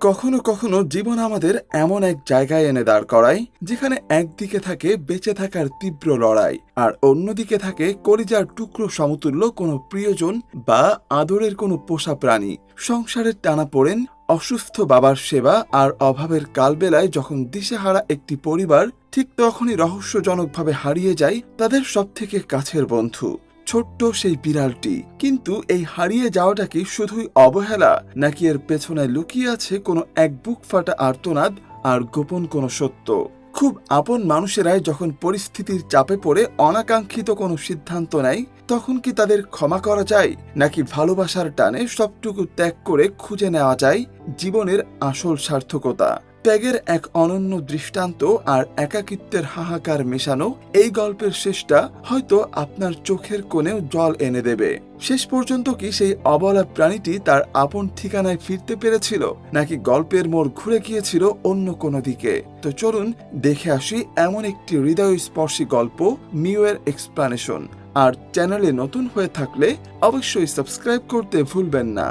কখনো কখনো জীবন আমাদের এমন এক জায়গায় এনে দাঁড় করায় যেখানে একদিকে থাকে বেঁচে থাকার তীব্র লড়াই আর অন্যদিকে থাকে কলিজার টুকরো সমতুল্য কোনো প্রিয়জন বা আদরের কোনো পোষা প্রাণী। সংসারের টানাপোড়েন, অসুস্থ বাবার সেবা আর অভাবের কালবেলায় যখন দিশেহারা একটি পরিবার, ঠিক তখনই রহস্যজনকভাবে হারিয়ে যায় তাদের সবথেকে কাছের বন্ধু, ছোট্ট সেই বিড়ালটি। কিন্তু এই হারিয়ে যাওয়াটা কি শুধুই অবহেলা, নাকি এর পেছনে লুকিয়ে আছে কোনো এক বুক ফাটা আর্তনাদ আর গোপন কোনো সত্য? খুব আপন মানুষেরাই যখন পরিস্থিতির চাপে পড়ে অনাকাঙ্ক্ষিত কোনো সিদ্ধান্ত নেয়, তখন কি তাদের ক্ষমা করা যায়, নাকি ভালোবাসার টানে সবটুকু ত্যাগ করে খুঁজে নেওয়া যায় জীবনের আসল সার্থকতা? ত্যাগের এক অনন্য দৃষ্টান্ত আর একাকিত্বের হাহাকার মেশানো এই গল্পের শেষটা হয়তো আপনার চোখের কোণেও জল এনে দেবে। শেষ পর্যন্ত কি সেই অবলা প্রাণীটি তার আপন ঠিকানায় ফিরতে পেরেছিল, নাকি গল্পের মোড় ঘুরে গিয়েছিল অন্য কোনো দিকে? তো চলুন দেখে আসি এমন একটি হৃদয়স্পর্শী গল্প, মিউয়ের এক্সপ্লানেশন। আর চ্যানেলে নতুন হয়ে থাকলে অবশ্যই সাবস্ক্রাইব করতে ভুলবেন না।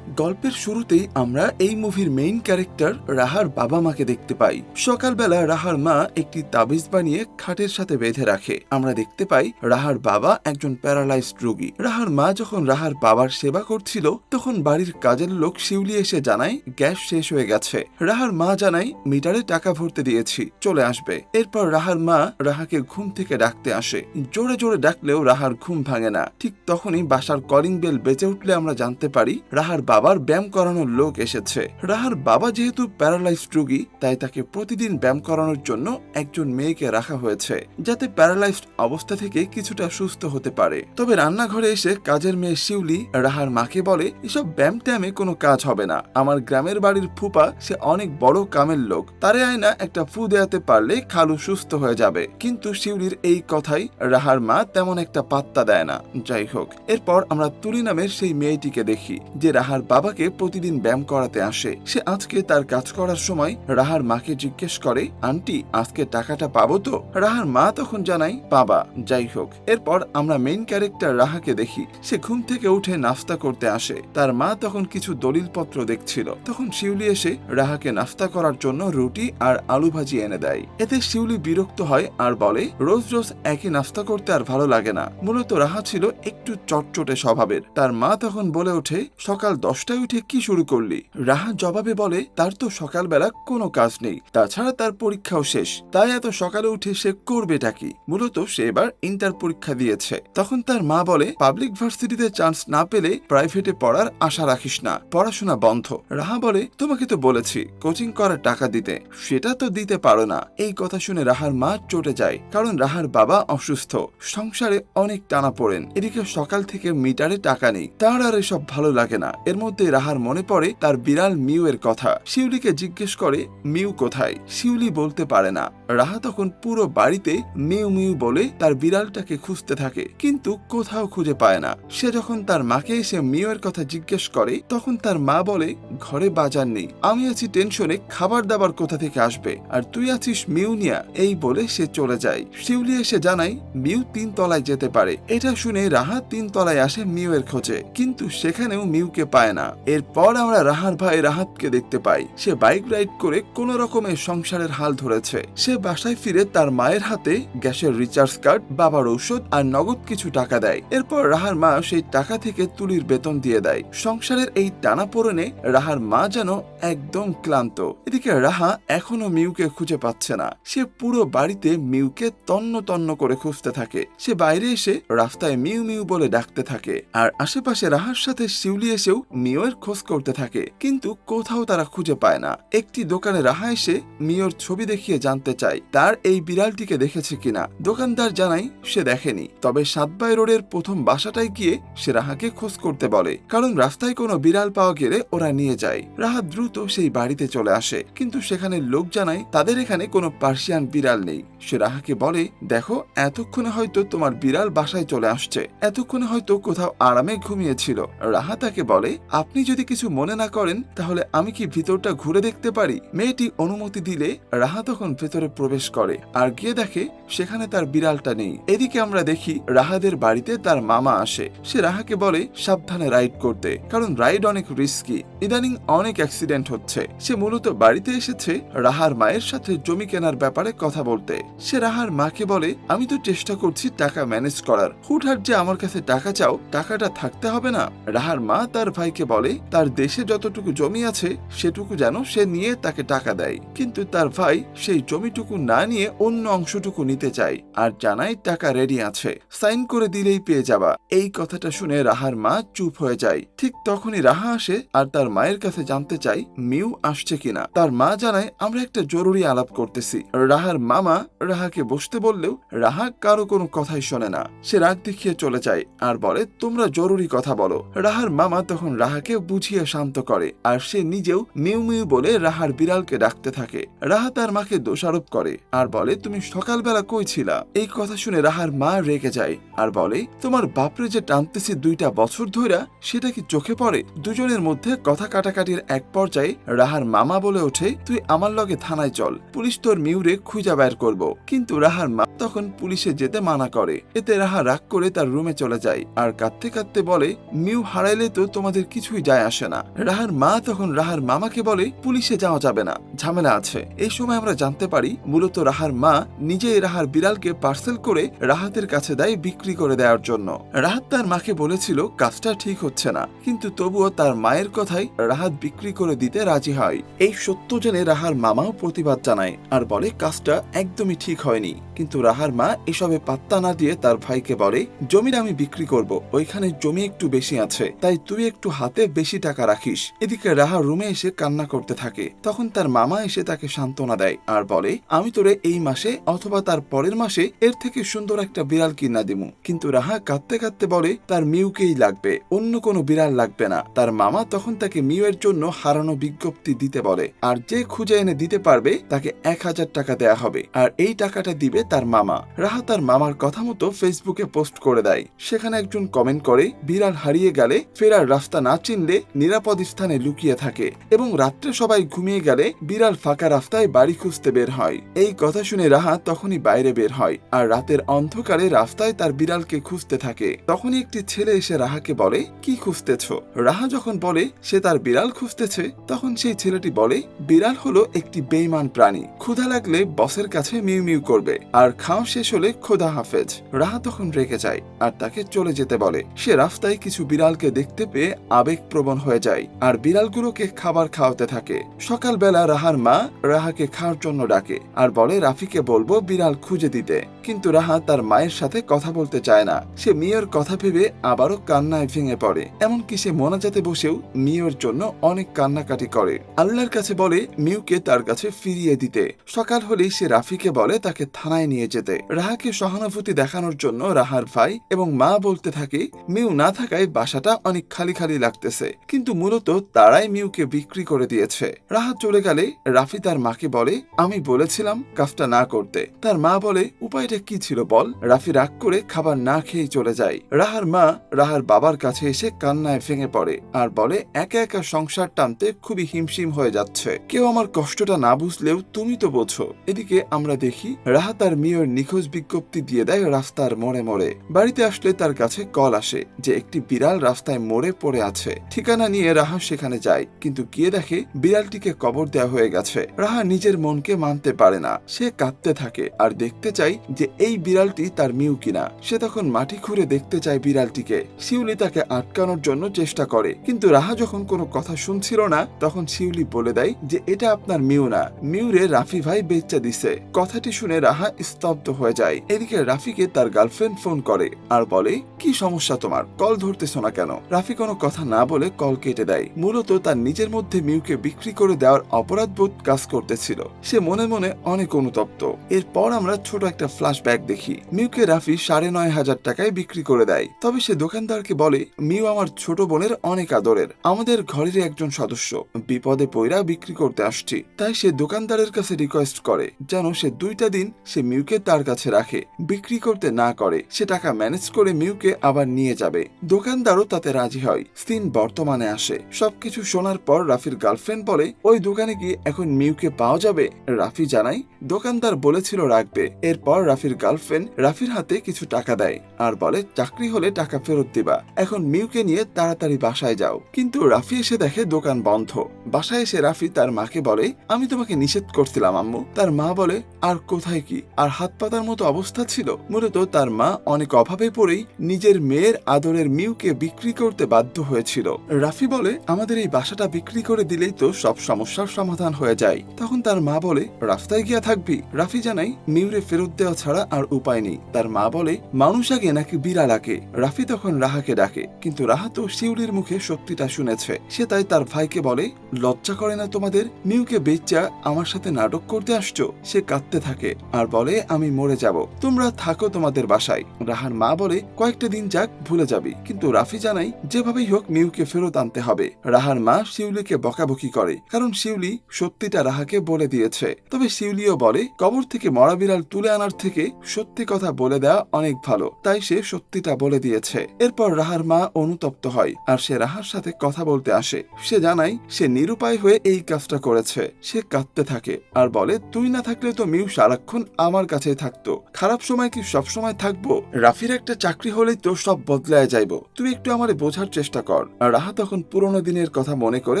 গল্পের শুরুতেই আমরা এই মুভির মেইন ক্যারেক্টার রাহার বাবা মাকে দেখতে পাই। সকালবেলা রাহার মা একটি তাবিজ বানিয়ে খাটের সাথে বেঁধে রাখে। আমরা দেখতে পাই রাহার বাবা একজন প্যারালাইজড রোগী। রাহার মা যখন রাহার বাবার সেবা করছিল, তখন বাড়ির কাজের লোক শিউলি এসে জানায় গ্যাস শেষ হয়ে গেছে। রাহার মা জানায় মিটারে টাকা ভরতে দিয়েছি, চলে আসবে। এরপর রাহার মা রাহাকে ঘুম থেকে ডাকতে আসে। জোরে জোরে ডাকলেও রাহার ঘুম ভাঙে না। ঠিক তখনই বাসার কলিং বেল বেজে উঠলে আমরা জানতে পারি রাহার বাবার ব্যায়াম করানোর লোক এসেছে। রাহার বাবা যেহেতু প্যারালাইজড রোগী, তাই তাকে প্রতিদিন ব্যায়াম করানোর জন্য একজন মেয়েকে রাখা হয়েছে, যাতে প্যারালাইজড অবস্থা থেকে কিছুটা সুস্থ হতে পারে। তবে রান্নাঘরে এসে কাজের মেয়ে শিউলি রাহার মাকে বলে, এসব ব্যায়াম ট্যামে কোনো কাজ হবে না। আমার গ্রামের বাড়ির ফুপা, সে অনেক বড় কামের লোক, তারে আয়না একটা ফু দেয়াতে পারলে খালু সুস্থ হয়ে যাবে। কিন্তু শিউলির এই কথাই রাহার মা তেমন একটা পাত্তা দেয় না। যাই হোক, এরপর আমরা তুলি নামের সেই মেয়েটিকে দেখি, যে রাহার বাবাকে প্রতিদিন ব্যায়াম করাতে আসে। সে আজকে তার কাজ করার সময় রাহার মাকে জিজ্ঞেস করে, আন্টি আজকে টাকাটা পাবো তো? রাহার মা তখন জানায় পাবা। যাই হোক, এরপর আমরা মেইন ক্যারেক্টার রাহাকে দেখি। সে ঘুম থেকে উঠে নাস্তা করতে আসে। তার মা তখন কিছু দলিলপত্র দেখছিল। তখন শিউলি এসে রাহাকে নাস্তা করার জন্য রুটি আর আলু ভাজি এনে দেয়। এতে শিউলি বিরক্ত হয় আর বলে, রোজ রোজ একই নাস্তা করতে আর ভালো লাগে না। মূলত রাহা ছিল একটু চটচটে স্বভাবের। তার মা তখন বলে ওঠে, সকাল 10টায় উঠে কি শুরু করলি? রাহা জবাবে বলে, তার তো সকালবেলা কোনো কাজ নেই, তাছাড়া তার পরীক্ষাও শেষ, তাই এত সকালে উঠে সে করবেটা কি? মূলত সে এবার ইন্টার পরীক্ষা দিয়েছে। তখন তার মা বলে, পাবলিক ভার্সিটিতে চান্স না পেলে প্রাইভেটে পড়ার আশা রাখিস না, পড়াশোনা বন্ধ। রাহা বলে, তোমাকে তো বলেছি কোচিং করার টাকা দিতে, সেটা তো দিতে পারো না। এই কথা শুনে রাহার মা চটে যায়, কারণ রাহার বাবা অসুস্থ, সংসারে অনেক টানা পড়েন। এদিকে সকাল থেকে মিটারে টাকা নেই। তার আর এসব ভালো লাগে না। এর মধ্যে রাহার মনে পড়ে তার বিড়াল মিউ এর কথা। শিউলিকে জিজ্ঞেস করে, মিউ কোথায়? শিউলি বলতে পারে না। রাহা তখন পুরো বাড়িতে মিউ মিউ বলে তার বিড়ালটাকে খুঁজতে থাকে, কিন্তু কোথাও খুঁজে পায় না। সে যখন তার মাকে এসে মিউ এর কথা জিজ্ঞেস করে, তখন তার মা বলে, ঘরে বাজার নেই, আমি আছি টেনশনে, খাবার দাবার কোথা থেকে আসবে, আর তুই আছিস মিউ নিয়া। এই বলে সে চলে যায়। শিউলি এসে জানায় মিউ 3 তলায় যেতে পারে। এটা শুনে রাহা 3 তলায় আসে মিউ এর খোঁজে, কিন্তু সেখানেও মিউকে পায় না। এরপর আমরা রাহার ভাই রাহাতকে দেখতে পাই। সে বাইক রাইড করে কোন রকমে সংসারের হাল ধরেছে। সে বাসায় ফিরে তার মায়ের হাতে গ্যাসের রিচার্জ কার্ড, বাবার ঔষধ আর নগদ কিছু টাকা দেয়। এরপর রাহার মা সেই টাকা থেকে তুলির বেতন দিয়ে দেয়। সংসারের এই টানাপোড়েনে রাহার মা যেন একদম ক্লান্ত। এদিকে রাহা এখনো মিউকে খুঁজে পাচ্ছে না। সে পুরো বাড়িতে মিউকে তন্ন তন্ন করে খুঁজতে থাকে। সে বাইরে এসে রাস্তায় মিউ মিউ বলে ডাকতে থাকে, আর আশেপাশে রাহার সাথে শিউলি এসেও মিউর খোঁজ করতে থাকে, কিন্তু কোথাও তারা খুঁজে পায় না। একটি দোকানে রাহা এসে মিউর ছবি দেখিয়ে জানতে চায় তার এই বিড়ালটিকে দেখেছে কিনা। দোকানদার জানায় সে দেখেনি, তবে সাতবাই রোডের প্রথম বাসাটায় গিয়ে সে রাহাকে খোঁজ করতে বলে, কারণ রাস্তায় কোনো বিড়াল পাওয়া গেলে ওরা নিয়ে যায়। রাহা দ্রুত সেই বাড়িতে চলে আসে, কিন্তু সেখানে লোক জানায় তাদের এখানে কোনো পার্সিয়ান বিড়াল নেই। সে রাহাকে বলে, দেখো এতক্ষণে হয়তো তোমার বিড়াল বাসায় চলে আসছে, এতক্ষণে হয়তো কোথাও আরামে ঘুমিয়েছিল। রাহা তাকে বলে, আপনি যদি কিছু মনে না করেন তাহলে আমি কি ভিতরটা ঘুরে দেখতে পারি? মেয়েটি অনুমতি দিলে রাহা তখন ভেতরে প্রবেশ করে আর গিয়ে দেখে সেখানে তার বিড়ালটা নেই। এদিকে আমরা দেখি রাহাদের বাড়িতে তার মামা আসে। সে রাহাকে বলে সাবধানে রাইড করতে, কারণ রাইড অনেক রিস্কি, ইদানিং অনেক অ্যাক্সিডেন্ট হচ্ছে। সে মূলত বাড়িতে এসেছে রাহার মায়ের সাথে জমি কেনার ব্যাপারে কথা বলতে। সে রাহার মাকে বলে আমি তো চেষ্টা করছি টাকা ম্যানেজ করার, হুটহাট যে আমার কাছে টাকা চাও, টাকাটা থাকতে হবে না? রাহার মা তার ভাইকে বলে তার দেশে যতটুকু জমি আছে সেটুকু যেন সে নিয়ে তাকে টাকা দেয়, কিন্তু তার ভাই সেই জমিটুকু না নিয়ে অন্য অংশটুকু নিতে চায় আর জানায় টাকা রেডি আছে, সাইন করে দিলেই পেয়ে যাবা। এই কথাটা শুনে রাহার মা চুপ হয়ে যায়। ঠিক তখনই রাহা আসে আর তার মায়ের কাছে জানতে চাই মিউ আসছে কিনা। তার মা জানায় আমরা একটা জরুরি আলাপ করতেছি। রাহার মামা রাহাকে বসতে বললেও রাহা কারো কোনো কথাই শোনে না। সে রাগ দেখিয়ে চলে যায় আর বলে তোমরা জরুরি কথা বলো। রাহার মামা তখন রাহাকে বুঝিয়ে শান্ত করে আর সে নিজেও মিউ মিউ বলে রাহার বিড়ালকে ডাকতে থাকে। রাহা তার মাকে দোষারোপ করে আর বলে তুমি সকালবেলা কই ছিলা? এই কথা শুনে রাহার মা রেগে যায় আর বলে তোমার বাপরে যে টানতেছি 2টা বছর ধইরা, সেটা কি চোখে পড়ে? দুজনের মধ্যে কথা কাটাকাটির এক পর্যায়ে রাহার মামা বলে ওঠে তুই আমার লগে থানায় চল, পুলিশ তোর মিউরে খুঁজা বের করব। কিন্তু রাহার মা তখন পুলিশে যেতে মানা করে। এতে রাহা রাগ করে তার রুমে চলে যায় আর কাঁদতে কাঁদতে বলে মিউ হারাইলে তো তোমাদের কিছুই যায় আসে না। রাহার মা তখন রাহার মামাকে বলে পুলিশে যাওয়া যাবে না, ঝামেলা আছে। এই সময় আমরা জানতে পারি মূলত রাহার মা নিজেই রাহার বিড়ালকে পার্সেল করে রাহাতের কাছে দেয় বিক্রি করে দেওয়ার জন্য। রাহাত তার মাকে বলেছিল কাজটা ঠিক হচ্ছে না, কিন্তু তবুও তার মায়ের কথাই রাহাত বিক্রি করে দিতে রাজি হয়। এই সত্য জেনে রাহার মামাও প্রতিবাদ জানায় আর বলে কাজটা একদমই ঠিক হয়নি। কিন্তু রাহার মা এসবে পাত্তা না দিয়ে তার ভাইকে বলে জমির আমি বিক্রি করব, ওইখানে জমি একটু বেশি আছে, তাই তুই একটু হাতে বেশি টাকা রাখিস। এদিকে রাহা রুমে এসে কান্না করতে থাকে। তখন তার মামা এসে তাকে সান্ত্বনা দেয় আর বলে আমি তোরে এই মাসে অথবা তার পরের মাসে এর থেকে সুন্দর একটা বিড়াল কিনা দিমু। কিন্তু রাহা কাঁদতে কাঁদতে বলে তার মিউকেই লাগবে, অন্য কোনো বিড়াল লাগবে না। তার মামা তখন তাকে মিউয়ের জন্য হারানো বিজ্ঞপ্তি দিতে বলে আর যে খুঁজে এনে দিতে পারবে তাকে 1000 টাকা দেয়া হবে আর এই টাকাটা দিবে তার মামা। রাহা তার মামার কথা মতো ফেসবুকে পোস্ট করে দেয়। সেখানে একজন কমেন্ট করে বিড়াল হারিয়ে গেলে ফেরার রাস্তা না চিনলে নিরাপদ স্থানে লুকিয়ে থাকে এবং রাত্রে সবাই ঘুমিয়ে গেলে বিড়াল ফাঁকা রাস্তায় বাড়ি খুঁজতে বের হয়। এই কথা শুনে রাহা তখনই বাইরে বের হয় আর রাতের অন্ধকারে রাস্তায় তার বিড়ালকে খুঁজতে থাকে। তখনই একটি ছেলে এসে রাহাকে বলে কি খুঁজতেছ? রাহা যখন বলে সে তার বিড়াল খুঁজতেছে, তখন সেই ছেলেটি বলে বিড়াল হলো একটি বেঈমান প্রাণী, ক্ষুধা লাগলে বসের কাছে মিউ মিউ করবে আর খাওয়া শেষ হলে খোদা হাফেজ। রাহা তখন রেগে যায় আর তাকে চলে যেতে বলে। সে রাস্তায় কিছু বিড়ালকে দেখতে পেয়ে আবেগপ্রবণ হয়ে যায় আর বিড়ালগুলোকে খাবার খাওয়াতে থাকে। সকালবেলা রাহার মা রাহাকে খাওয়ার জন্য ডাকে আর বলে রাফিকে বলবো বিড়াল খুঁজে দিতে। কিন্তু রাহা তার মায়ের সাথে কথা বলতে চায় না। সে মিউর কথা ভেবে আবারও কান্নায় ভেঙে পড়ে। এমনকি সে মোনাজাতে বসেও মিউর জন্য অনেক কান্নাকাটি করে। আল্লাহর কাছে বলে মিউকে তার কাছে ফিরিয়ে দিতে। সকাল হলেই সে রাফিকে বলে তাকে থানায় নিয়ে যেতে। রাহাকে সহানুভূতি দেখানোর জন্য রাহার ভাই এবং মা বলতে থাকে মিউ না থাকায় বাসাটা অনেক খালি খালি লাগতেছে, কিন্তু মূলত তারাই মিউকে বিক্রি করে দিয়েছে। রাহা চলে গেলে রাফি তার মাকে বলে আমি বলেছিলাম কাজটা না করতে। তার মা বলে উপায়টা কি ছিল বল? রাফি রাগ করে খাবার না খেয়ে চলে যায়। রাহার মা রাহার বাবার কাছে এসে কান্নায় ভেঙে পড়ে আর বলে একা একা সংসার টানতে খুবই হিমশিম হয়ে যাচ্ছে, কেউ আমার কষ্টটা না বুঝলেও তুমি তো বোঝো। এদিকে আমরা দেখি রাহা তার মিউর নিখোঁজ বিজ্ঞপ্তি দিয়ে দেয় রাস্তার মোড়ে মোড়ে। বাড়িতে আসলে তার কাছে কল আসে যে একটি বিড়াল রাস্তায় মরে পড়ে আছে। ঠিকানা নিয়ে রাহা সেখানে যায়, কিন্তু গিয়ে দেখে বিড়ালটিকে কবর দেওয়া হয়ে গেছে। রাহা নিজের মনকে মানতে পারে না। সে কাঁদতে থাকে আর দেখতে চায় যে এই বিড়ালটি তার মিউ কিনা। সে তখন মাটি খুঁড়ে দেখতে চায় বিড়ালটিকে। শিউলি তাকে আটকানোর জন্য চেষ্টা করে, কিন্তু রাহা যখন কোনো কথা শুনছিল না তখন শিউলি বলে দেয় যে এটা আপনার মিউ না, মিউরে রাফি ভাই বেচ্চা দিছে। কথাটি শুনে রাহা স্তব্ধ হয়ে যায়। এদিকে রাফিকে তার গার্লফ্রেন্ড ফোন করে আর বলে কি সমস্যা তোমার, কল ধরতেছ না কেন? রাফি কোনো কথা না বলে কল কেটে দেয়। মূলত তার নিজের মধ্যে মিউকে বিক্রি করে দেওয়ার অপরাধবোধ কাজ করতেছিল। সে মনে মনে অনেক অনুতপ্ত। এরপর আমরা ছোট একটা ফ্ল্যাশ ব্যাগ দেখি। মিউকে রাফি 9,500 টাকায় বিক্রি করে দেয়। তবে সে দোকানদারকে বলে, মিউ আমার ছোট বোনের অনেক আদরের, আমাদের ঘরের একজন সদস্য, বিপদে পইরা বিক্রি করতে আসছি। তাই সে দোকানদারের কাছে রিকোয়েস্ট করে যেন সে 2টা দিন সে মিউকে তার কাছে রাখে, বিক্রি করতে না করে। সে টাকা ম্যানেজ করে মিউকে আবার নিয়ে যাবে। দোকানদারও তাতে রাজি হয়। সিন বর্তমানে আসে। সবকিছু শোনার পর রাফির গার্লফ্রেন্ড বলে, ওই দোকানে কি এখন মিউকে পাওয়া যাবে? রাফি জানায় দোকানদার বলেছিল রাখবে। এরপর রাফির গার্লফ্রেন্ড রাফির হাতে কিছু টাকা দেয় আর বলে, চাকরি হলে টাকা ফেরত দিবা, এখন মিউকে নিয়ে তাড়াতাড়ি বাসায় যাও। কিন্তু রাফি এসে দেখে দোকান বন্ধ। বাসায় এসে রাফি তার মাকে বলে, আমি তোমাকে নিষেধ করছিলাম আম্মু। তার মা বলে, আর কোথায় কি, আর হাত পাতার মতো অবস্থা ছিল। মূলত তার মা অনেক অভাবে পড়েই নিজের মেয়ের আদরের মিউকে বিক্রি করতে বাধ্য হয়েছিল। রাফি বলে, আমাদের এই বাসাটা বিক্রি করে দিলেই তো সব সমস্যার সমাধান হয়ে যায়। তখন তার মা বলে, রাস্তায় গিয়া থাকবি? রাফি জানাই মিউরে ফেরত দেওয়া ছাড়া আর উপায় নেই। তার মা বলে, মানুষ আগে নাকি বিড়াল আগে? রাফি তখন রাহাকে ডাকে, কিন্তু রাহা তো শিউলির মুখে সত্যিটা শুনেছে। সে তাই তার ভাইকে বলে, লজ্জা করে না তোমাদের? মিউকে বেচ্চা আমার সাথে নাটক করতে আসছো? সে কাঁদতে থাকে আর বলে, আমি মরে যাব, তোমরা থাকো তোমাদের বাসায়। রাহার মা বলে, কয়েকটা দিন যাক, ভুলে যাবি। কিন্তু রাফি জানাই যেভাবেই হোক মিউকে ফেরত আনতে হবে। রাহার মা শিউলিকে বকাবকি করে, কারণ শিউলি সত্যিটা রাহাকে বলে দিয়েছে। তবে শিউলিও বলে, কবর থেকে মরা বিড়াল তুলে আনার থেকে সত্যি কথা বলে দেওয়া অনেক ভালো। তাই সে সত্যিটা বলে দিয়েছে। এরপর রাহার মা অনুতপ্ত হয় আর সে রাহার সাথে কথা বলতে আসে। সে জানায় সে নিরুপায় হয়ে এই কাজটা করেছে। সে কাঁদতে থাকে আর বলে, তুই না থাকলে তো মিউ সারাক্ষণ আমার কাছেই থাকতো, খারাপ সময় কি সব সময় থাকবো? রাফির একটা চাকরি হলেই তো সব বদলায় যাইব, তুই একটু আমারে বোঝার চেষ্টা কর। আর রাহা তখন পুরোনো দিনের কথা মনে করে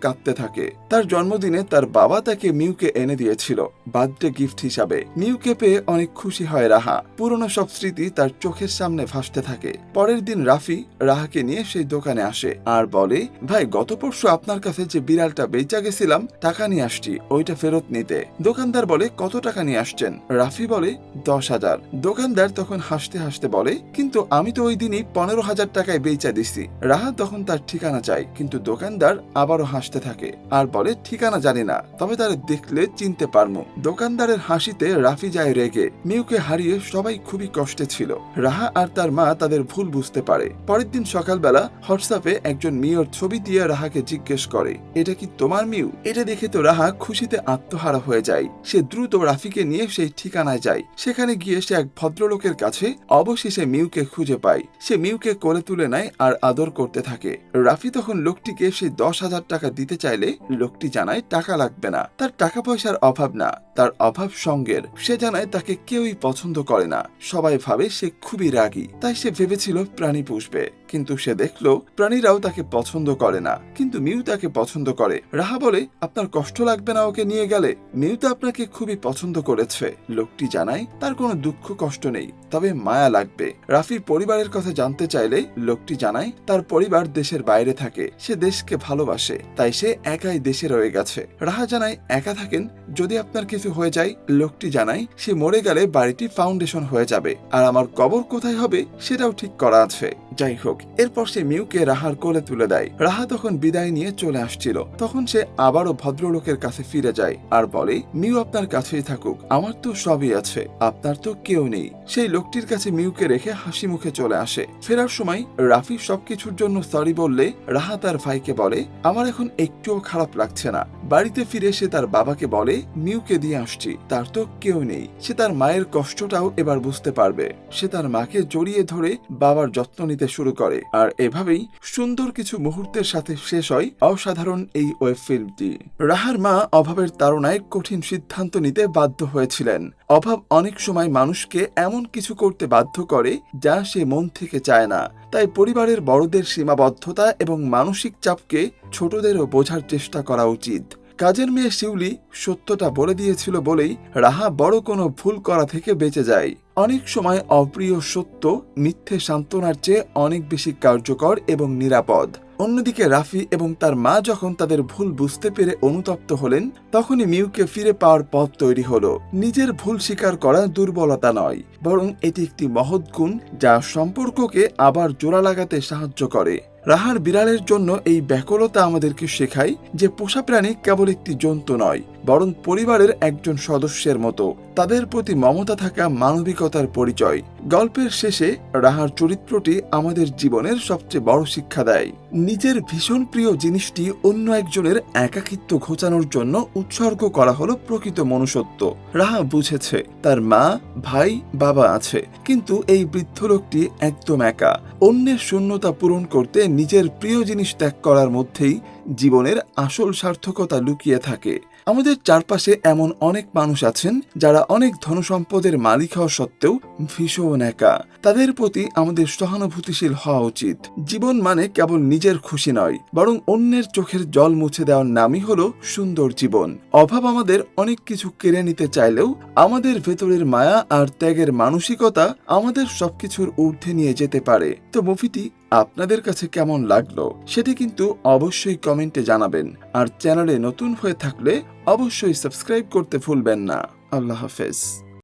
কাঁদতে থাকে। তার জন্মদিনে তার বাবা তাকে মিউকে এনে দিয়েছিল বার্থডে গিফট হিসাবে। মিউকে পেয়ে অনেক খুশি হয় রাহা। পুরনো সব স্মৃতি তার চোখের সামনে ভাসতে থাকে। পরের দিন রাফি রাহাকে নিয়ে সেই দোকানে আসে আর বলে, ভাই গত পরশু আপনার কাছে যে বিড়ালটা বেচা গেছিলাম, টাকা নিয়ে আসছি, ওইটা ফেরত নিতে। দোকানদার বলে, কত টাকা নিয়ে আসছেন? রাফি বলে, 10,000। দোকানদার তখন হাসতে হাসতে বলে, কিন্তু আমি তো ওই দিনই 15,000 টাকায় বেচা দিছি। রাহা তখন তার ঠিকানা চায়, কিন্তু দোকানদার আবারও হাসতে থাকে আর বলে, ঠিকানা জানি না, তবে তার দেখলে চিনতে পারমু। দোকানদারের হাসিতে রাফি যায় রেগে। মিউকে হারিয়ে সবাই খুবই কষ্টে ছিল। রাহা আর তার মা তাদের ভুল বুঝতে পারে। পরের দিন সকালবেলা হোয়াটসঅ্যাপে একজন মিউর ছবি দিয়ে রাহাকে জিজ্ঞেস করে, এটা কি তোমার মিউ? এটা দেখে তো রাহা খুশিতে আত্মহারা হয়ে যায়। সে দ্রুত রাফিকে নিয়ে সেই ঠিকানায় যায়। সেখানে গিয়ে সে এক ভদ্রলোকের কাছে অবশেষে মিউকে খুঁজে পায়। সে মিউকে কোলে তুলে নেয় আর আদর করতে থাকে। রাফি তখন লোকটিকে সেই 10,000 টাকা দিতে চাইলে লোকটি জানায় টাকা লাগবে না, তার টাকা পয়সার অভাব না, তার অভাব সঙ্গের। সে জানায় তাকে কেউই পছন্দ করে না, সবাই ভাবে সে খুবই রাগী। তাই সে ভেবেছিল প্রাণী পুষবে, কিন্তু সে দেখলো প্রাণীরাও তাকে পছন্দ করে না, কিন্তু মিউ তাকে পছন্দ করে। রাহা বলে, আপনার কষ্ট লাগবে না ওকে নিয়ে গেলে? মিউ তো আপনাকে খুবই পছন্দ করেছে। লোকটি জানায় তার কোনো দুঃখ কষ্ট নেই, তবে মায়া লাগবে। রাফির পরিবারের কথা জানতে চাইলে লোকটি জানায় তার পরিবার দেশের বাইরে থাকে, সে দেশকে ভালোবাসে, তাই সে একাই দেশে রয়ে গেছে। রাহা জানায় একা থাকেন, যদি আপনার কিছু হয়ে যায়। লোকটি জানায় সে মরে গেলে বাড়িটি ফাউন্ডেশন হয়ে যাবে, আর আমার কবর কোথায় হবে সেটাও ঠিক করা আছে। যাই হোক, এরপর সে মিউকে রাহার কোলে তুলে দেয়। রাহা তখন বিদায় নিয়ে চলে আসছিল। তখন সে আবারও ভদ্রলোকের কাছে ফিরে যায় আর বলে, মিউ আপনার কাছেই থাকুক, আমার তো সবই আছে, আপনার তো কেউ নেই। সেই লোকটির কাছে মিউকে রেখে হাসি মুখে চলে আসে। ফেরার সময় রাফি সবকিছুর জন্য সরি বললে রাহা তার ভাইকে বলে, আমার এখন একটুও খারাপ লাগছে না। বাড়িতে ফিরে সে তার বাবাকে বলে, মিউকে দিয়ে আসছি, তার তো কেউ নেই। সে তার মায়ের কষ্টটাও এবার বুঝতে পারবে। সে তার মাকে জড়িয়ে ধরে বাবার যত্ন নিতে শুরু করে। আর এভাবেই সুন্দর কিছু মুহূর্তের সাথে শেষ হয় অসাধারণ এই ওয়েব ফিল্মটি। রাহার মা অভাবের তাড়নায় কঠিন সিদ্ধান্ত নিতে বাধ্য হয়েছিলেন। অভাব অনেক সময় মানুষকে এমন কিছু করতে বাধ্য করে যা সে মন থেকে চায় না। তাই পরিবারের বড়দের সীমাবদ্ধতা এবং মানসিক চাপকে ছোটদেরও বোঝার চেষ্টা করা উচিত। কাজের মেয়ে শিউলি সত্যটা বলে দিয়েছিল বলেই রাহা বড় কোনো ভুল করা থেকে বেঁচে যায়। অনেক সময় অপ্রিয় সত্য মিথ্যে সান্ত্বনার চেয়ে অনেক বেশি কার্যকর এবং নিরাপদ। অন্যদিকে রাফি এবং তার মা যখন তাদের ভুল বুঝতে পেরে অনুতপ্ত হলেন, তখনই মিউকে ফিরে পাওয়ার পথ তৈরি হলো। নিজের ভুল স্বীকার করা দুর্বলতা নয়, বরং এটি একটি মহৎ গুণ যা সম্পর্ককে আবার জোড়া লাগাতে সাহায্য করে। রাহার বিড়ালের জন্য এই ব্যাকুলতা আমাদেরকে শেখায় যে পোষা প্রাণী কেবল একটি জন্তু নয়, বরং পরিবারের একজন সদস্যের মতো। তাদের প্রতি মমতা থাকা মানবিকতার পরিচয়। গল্পের শেষে রাহার চরিত্রটি আমাদের জীবনের সবচেয়ে বড় শিক্ষা দেয়। নিজের ভীষণ প্রিয় জিনিসটি অন্য একজনের একাকিত্ব ঘোচানোর জন্য উৎসর্গ করা হলো প্রকৃত মনুষ্যত্ব। রাহা বুঝেছে তার মা, ভাই, বাবা আছে, কিন্তু এই বৃদ্ধ লোকটি একদম একা। অন্যের শূন্যতা পূরণ করতে নিজের প্রিয় জিনিস ত্যাগ করার মধ্যেই জীবনের আসল সার্থকতা লুকিয়ে থাকে। আমাদের চারপাশে এমন অনেক মানুষ আছেন যারা অনেক ধনসম্পদের মালিক হওয়া সত্ত্বেও ভীষণ একা। তাদের প্রতি আমাদের সহানুভূতিশীল হওয়া উচিত। জীবন মানে কেবল নিজের খুশি নয়, বরং অন্যের চোখের জল মুছে দেওয়ার নামই হলো সুন্দর জীবন। অভাব আমাদের অনেক কিছু কেড়ে নিতে চাইলেও আমাদের ভেতরের মায়া আর ত্যাগের মানসিকতা আমাদের সবকিছুর ঊর্ধ্বে নিয়ে যেতে পারে। তো মুভিটি আপনাদের কাছে কেমন লাগলো সেটি কিন্তু অবশ্যই কমেন্টে জানাবেন। আর চ্যানেলে নতুন হয়ে থাকলে অবশ্যই সাবস্ক্রাইব করতে ভুলবেন না। আল্লাহ হাফেজ।